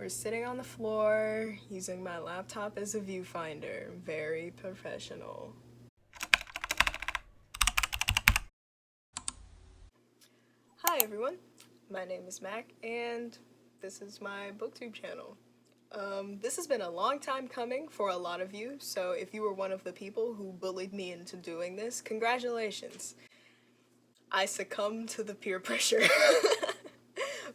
We're sitting on the floor using my laptop as a viewfinder. Very professional. Hi everyone, my name is Mac and this is my booktube channel. This has been a long time coming for a lot of you, so if you were one of the people who bullied me into doing this, congratulations. I succumbed to the peer pressure.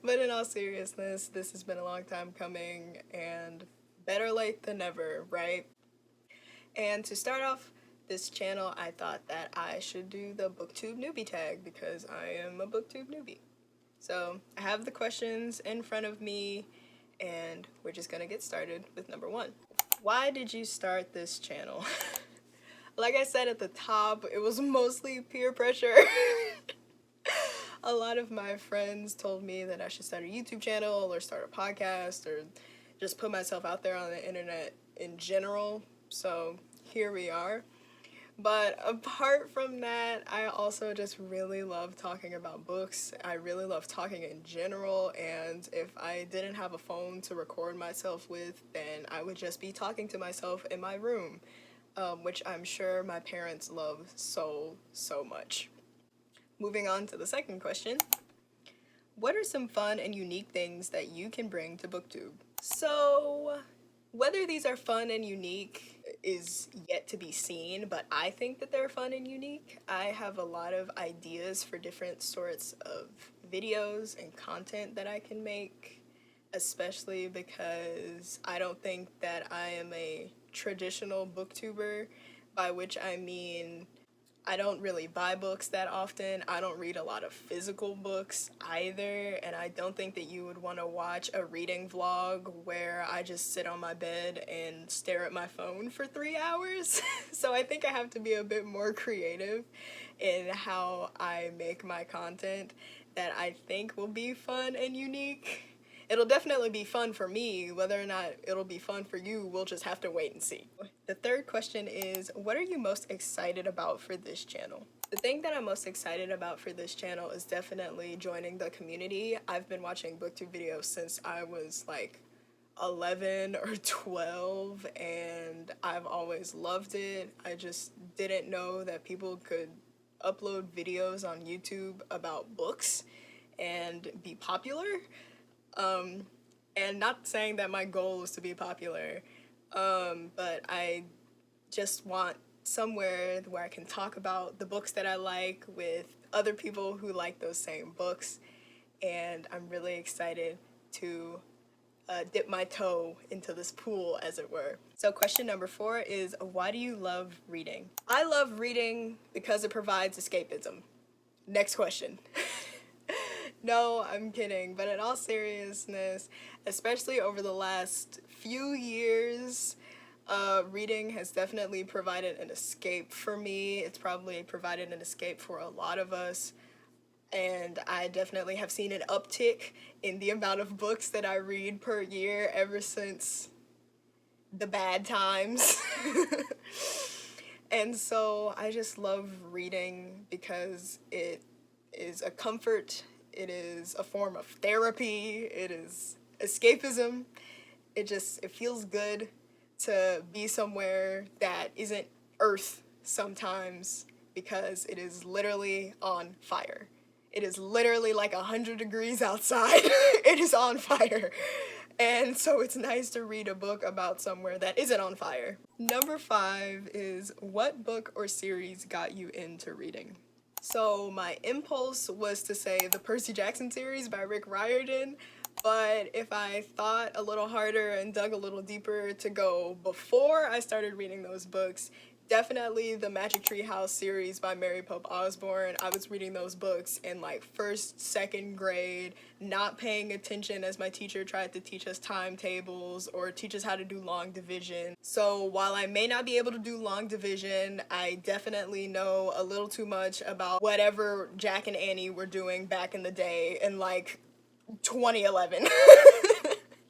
But in all seriousness, this has been a long time coming and better late than never, right? And to start off this channel, I thought that I should do the booktube newbie tag because I am a booktube newbie. So I have the questions in front of me and we're just gonna get started with number 1. Why did you start this channel? Like I said at the top, it was mostly peer pressure. A lot of my friends told me that I should start a YouTube channel or start a podcast or just put myself out there on the internet in general. So here we are. But apart from that, I also just really love talking about books. I really love talking in general, and if I didn't have a phone to record myself with, then I would just be talking to myself in my room, which I'm sure my parents love so much. Moving on to the second question. What are some fun and unique things that you can bring to BookTube? So, whether these are fun and unique is yet to be seen, but I think that they're fun and unique. I have a lot of ideas for different sorts of videos and content that I can make, especially because I don't think that I am a traditional booktuber, by which I mean I don't really buy books that often. I don't read a lot of physical books either, and I don't think that you would want to watch a reading vlog where I just sit on my bed and stare at my phone for 3 hours. So I think I have to be a bit more creative in how I make my content that I think will be fun and unique. It'll definitely be fun for me. Whether or not it'll be fun for you, we'll just have to wait and see. The third question is, what are you most excited about for this channel? The thing that I'm most excited about for this channel is definitely joining the community. I've been watching booktube videos since I was like 11 or 12, and I've always loved it. I just didn't know that people could upload videos on YouTube about books and be popular. And not saying that my goal is to be popular, but I just want somewhere where I can talk about the books that I like with other people who like those same books, and I'm really excited to dip my toe into this pool, as it were. So question number 4 is, why do you love reading? I love reading because it provides escapism. Next question. No, I'm kidding, but in all seriousness, especially over the last few years, reading has definitely provided an escape for me. It's probably provided an escape for a lot of us, and I definitely have seen an uptick in the amount of books that I read per year ever since the bad times. And so I just love reading because it is a comfort. It is a form of therapy. It is escapism. It feels good to be somewhere that isn't Earth sometimes, because it is literally on fire. It is literally like 100 degrees outside. It is on fire. And so it's nice to read a book about somewhere that isn't on fire. Number 5 is, what book or series got you into reading? So my impulse was to say the Percy Jackson series by Rick Riordan, but if I thought a little harder and dug a little deeper to go before I started reading those books, definitely the Magic Tree House series by Mary Pope Osborne. I was reading those books in like 1st, 2nd grade, not paying attention as my teacher tried to teach us timetables or teach us how to do long division. So while I may not be able to do long division, I definitely know a little too much about whatever Jack and Annie were doing back in the day in like 2011.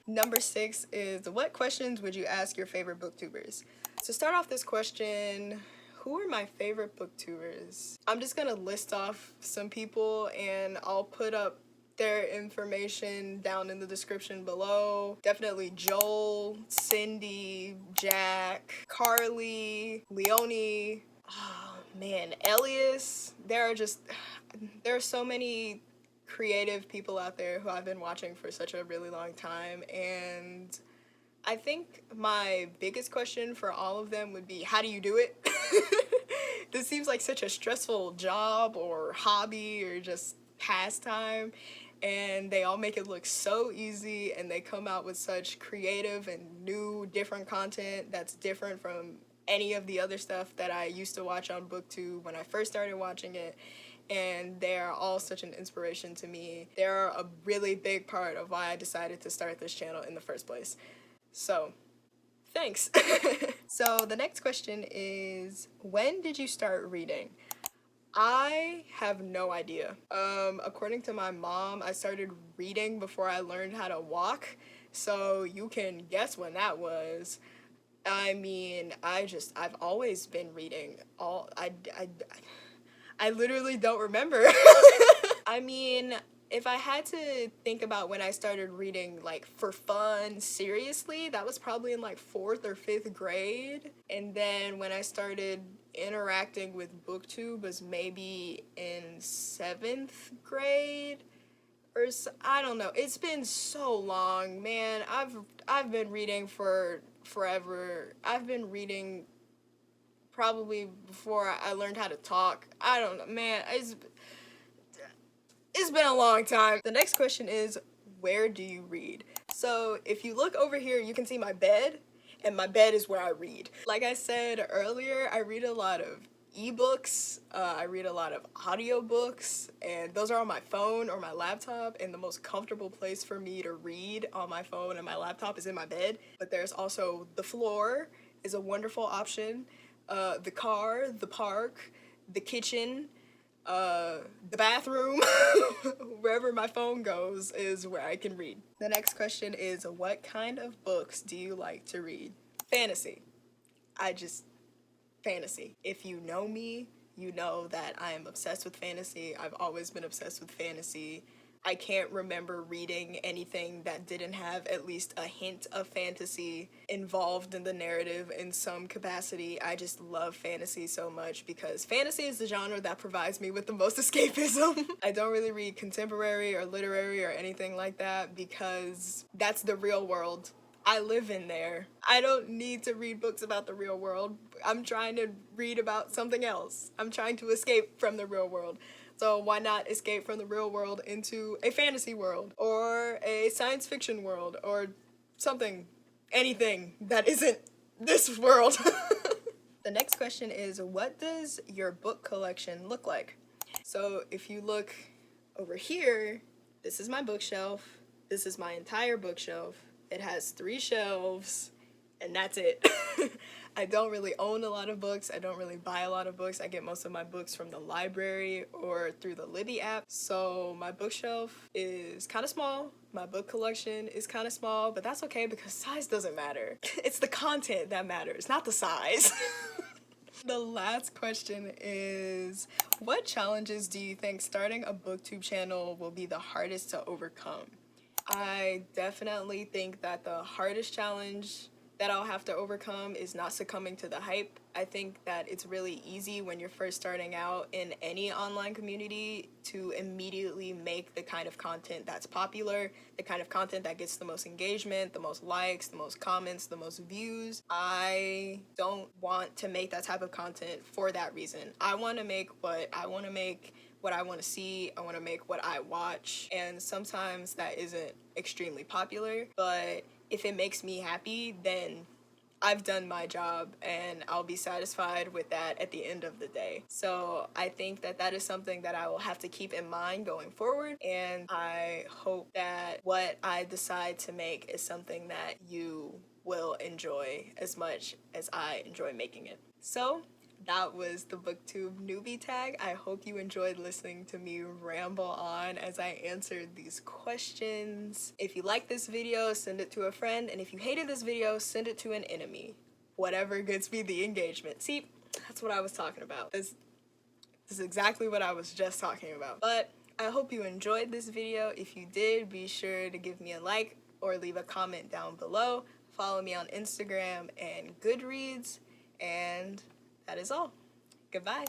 Number 6 is, what questions would you ask your favorite booktubers? To start off this question, who are my favorite booktubers? I'm just gonna list off some people and I'll put up their information down in the description below. Definitely Joel, Cindy, Jack, Carly, Leonie, oh man, Elias. There are so many creative people out there who I've been watching for such a really long time, and I think my biggest question for all of them would be, how do you do it? This seems like such a stressful job or hobby or just pastime, and they all make it look so easy, and they come out with such creative and new, different content that's different from any of the other stuff that I used to watch on booktube when I first started watching it. And they're all such an inspiration to me. They're a really big part of why I decided to start this channel in the first place. So, thanks. So the next question is, when did you start reading? I have no idea. According to my mom, I started reading before I learned how to walk, so you can guess when that was. I mean, I've always been reading. I literally don't remember. I mean, if I had to think about when I started reading, like, for fun, seriously, that was probably in, like, 4th or 5th grade. And then when I started interacting with booktube was maybe in 7th grade. I don't know. It's been so long, man. I've been reading for forever. I've been reading probably before I learned how to talk. I don't know, man. It's been a long time. The next question is, where do you read? So if you look over here, you can see my bed, and my bed is where I read. Like I said earlier, I read a lot of ebooks, I read a lot of audiobooks, and those are on my phone or my laptop, and the most comfortable place for me to read on my phone and my laptop is in my bed. But there's also the floor is a wonderful option, the car, the park, the kitchen, the bathroom, wherever my phone goes is where I can read. The next question is, what kind of books do you like to read? Fantasy. Fantasy. If you know me, you know that I am obsessed with fantasy. I've always been obsessed with fantasy. I can't remember reading anything that didn't have at least a hint of fantasy involved in the narrative in some capacity. I just love fantasy so much because fantasy is the genre that provides me with the most escapism. I don't really read contemporary or literary or anything like that because that's the real world. I live in there. I don't need to read books about the real world. I'm trying to read about something else. I'm trying to escape from the real world. So why not escape from the real world into a fantasy world or a science fiction world or something, anything that isn't this world. The next question is, what does your book collection look like? So if you look over here, this is my bookshelf. This is my entire bookshelf. It has 3 shelves, and that's it. I don't really own a lot of books. I don't really buy a lot of books. I get most of my books from the library or through the Libby app. So my bookshelf is kind of small. My book collection is kind of small, but that's okay because size doesn't matter. It's the content that matters, not the size. The last question is, what challenges do you think starting a booktube channel will be the hardest to overcome? I definitely think that the hardest challenge that I'll have to overcome is not succumbing to the hype. I think that it's really easy when you're first starting out in any online community to immediately make the kind of content that's popular, the kind of content that gets the most engagement, the most likes, the most comments, the most views. I don't want to make that type of content for that reason. I want to make what I want to make, what I want to see. I want to make what I watch, and sometimes that isn't extremely popular, but if it makes me happy, then I've done my job and I'll be satisfied with that at the end of the day. So I think that that is something that I will have to keep in mind going forward, and I hope that what I decide to make is something that you will enjoy as much as I enjoy making it. So that was the booktube newbie tag. I hope you enjoyed listening to me ramble on as I answered these questions. If you like this video, send it to a friend, and if you hated this video, send it to an enemy. Whatever gets me the engagement. See, that's what I was talking about. This is exactly what I was just talking about. But I hope you enjoyed this video. If you did, be sure to give me a like or leave a comment down below. Follow me on Instagram and Goodreads. And that is all. Goodbye.